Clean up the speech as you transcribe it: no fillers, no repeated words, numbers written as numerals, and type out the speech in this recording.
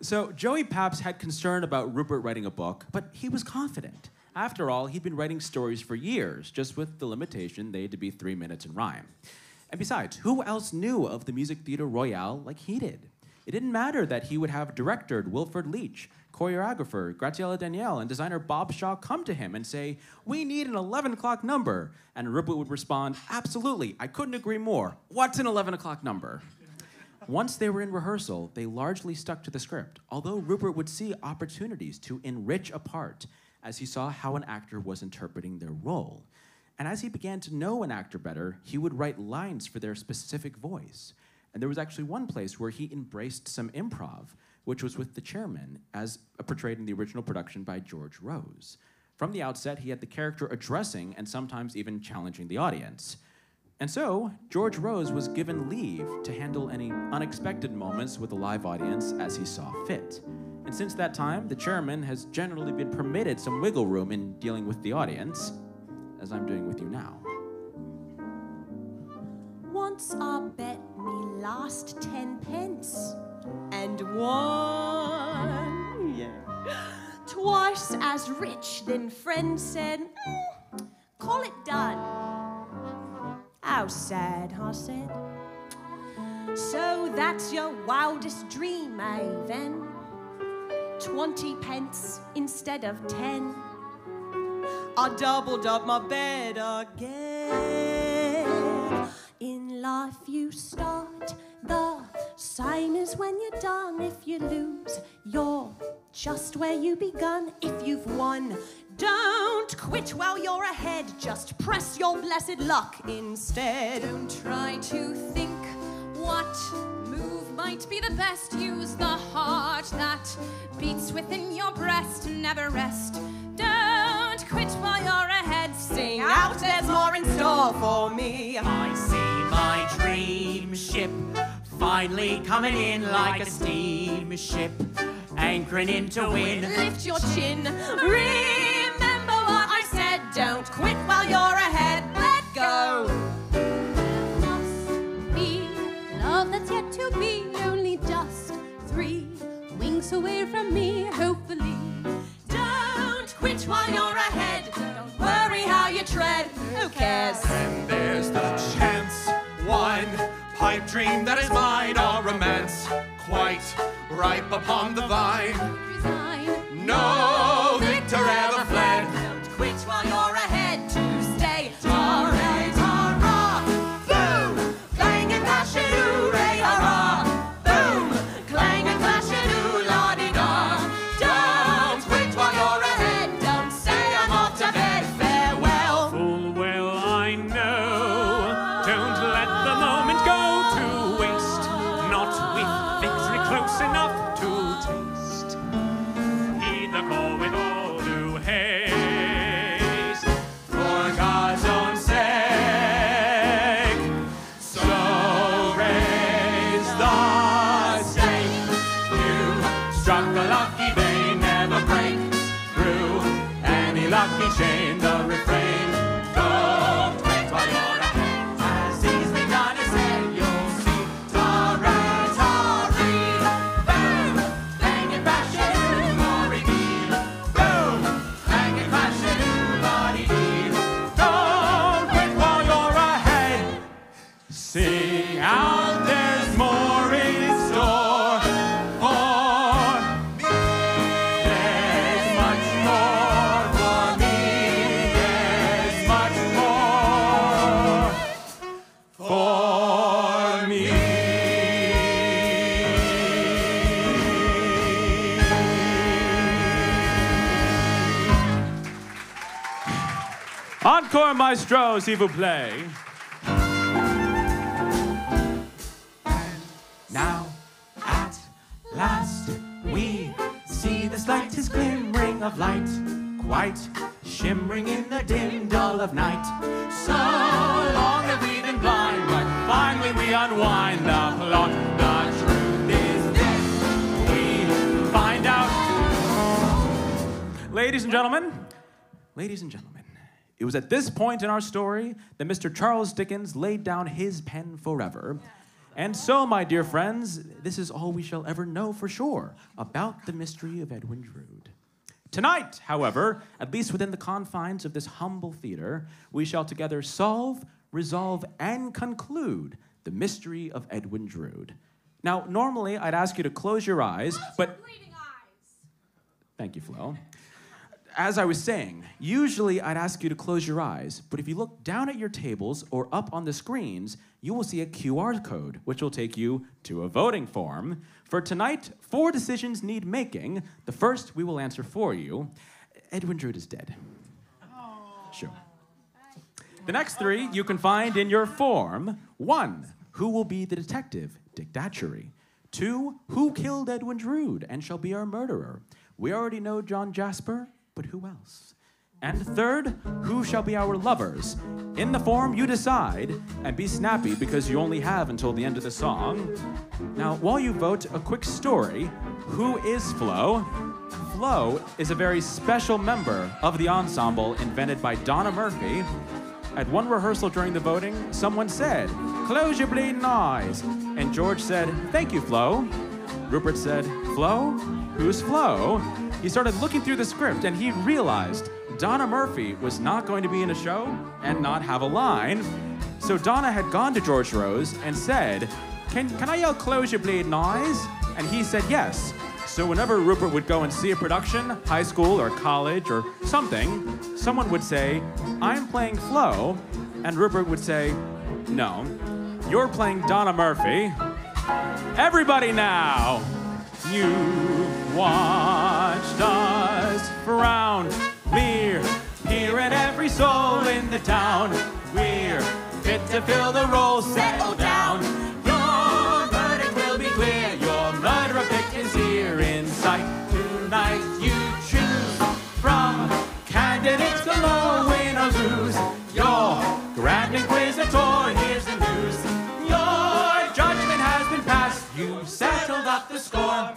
So Joey Paps had concern about Rupert writing a book, but he was confident. After all, he'd been writing stories for years, just with the limitation they had to be 3 minutes in rhyme. And besides, who else knew of the Music Theatre Royale like he did? It didn't matter that he would have director Wilfred Leach, choreographer Graciela Danielle, and designer Bob Shaw come to him and say, "We need an 11 o'clock number." And Rupert would respond, "Absolutely, I couldn't agree more. What's an 11 o'clock number?" Once they were in rehearsal, they largely stuck to the script, although Rupert would see opportunities to enrich a part as he saw how an actor was interpreting their role. And as he began to know an actor better, he would write lines for their specific voice. And there was actually one place where he embraced some improv, which was with the chairman, as portrayed in the original production by George Rose. From the outset, he had the character addressing and sometimes even challenging the audience. And so, George Rose was given leave to handle any unexpected moments with a live audience as he saw fit. And since that time, the chairman has generally been permitted some wiggle room in dealing with the audience, as I'm doing with you now. Once I bet me last 10 pence and won, twice as rich, then friend said, call it done. How sad, I said. So that's your wildest dream, eh, then? 20 pence instead of 10. I doubled up my bet again. In life you start the same as when you're done. If you lose, you're just where you begun. If you've won, don't quit while you're ahead. Just press your blessed luck instead. Don't try to think what move might be the best. Use the heart that beats within your breast. Never rest. Don't quit while you're ahead. Sing out, there's more in store for me. I see my dream ship finally coming in like a steamship, anchoring into wind. Lift your chin. Remember what I said. Don't quit while you're ahead. Let go. There must be love that's yet to be. Only just 3 wings away from me, hopefully. Don't quit while you're ahead. Don't worry how you tread. Who cares? And there's the chance. One pipe dream that is mine, a romance quite ripe upon the vine. Resign. No victor ever fled. Don't quit while you're ahead. To stay. Hooray, hurrah. Boom. Clang and clash and hooray, hurrah. Boom. Clang and clash and ooh-la-dee-da. Don't quit while you're ahead. Don't say I'm off to bed. Farewell. Full well I know, don't let the moment go to waste, not with victory close enough to taste. Heed the call with all due haste, For God's own sake, so raise the stake. You struck a lucky vein, never break through any lucky chain. The refrain, don't quit while you're ahead. As easily done as said, you'll see. Ta-ra-ta-ree, boom, bang and bash and ooh-la-dee-dee. Boom, bang and bash and ooh-la-dee-dee. Don't quit while you're ahead. Sing out, there's more in store for me. There's much more for me. There's much more for me. Encore, maestro, s'il vous plaît. Now, at last, we see the slightest glimmering of light, quite shimmering in the dim dull of night. So long have we been blind, but finally we unwind the plot. The truth is this, we find out. Ladies and gentlemen, it was at this point in our story that Mr. Charles Dickens laid down his pen forever. And so, my dear friends, this is all we shall ever know for sure about the mystery of Edwin Drood. Tonight, however, at least within the confines of this humble theater, we shall together solve, resolve, and conclude the mystery of Edwin Drood. Now, normally, I'd ask you to close your eyes, but... bleeding eyes. Thank you, Flo. As I was saying, usually I'd ask you to close your eyes, but if you look down at your tables or up on the screens, you will see a QR code, which will take you to a voting form. For tonight, 4 decisions need making. The first we will answer for you. Edwin Drood is dead. Sure. The next 3 you can find in your form. 1, who will be the detective, Dick Datchery? 2, who killed Edwin Drood and shall be our murderer? We already know John Jasper, but who else? And 3rd, who shall be our lovers? In the form, you decide, and be snappy because you only have until the end of the song. Now, while you vote, a quick story. Who is Flo? Flo is a very special member of the ensemble invented by Donna Murphy. At one rehearsal during the voting, someone said, "Close your bleeding eyes." And George said, "Thank you, Flo." Rupert said, "Flo? Who's Flo?" He started looking through the script and he realized Donna Murphy was not going to be in a show and not have a line. So Donna had gone to George Rose and said, Can I yell, "Close your bleeding eyes"? And he said yes. So whenever Rupert would go and see a production, high school or college or something, someone would say, "I'm playing Flo," and Rupert would say, "No, you're playing Donna Murphy." Everybody now! You watched us frown. We're here and every soul in the town. We're fit to fill the role, settle down. Your verdict will be clear. Your murderer pick is here in sight. Tonight you choose from candidates galore, win or lose. Your grand inquisitor, here's the news. Your judgment has been passed. You've settled up the score.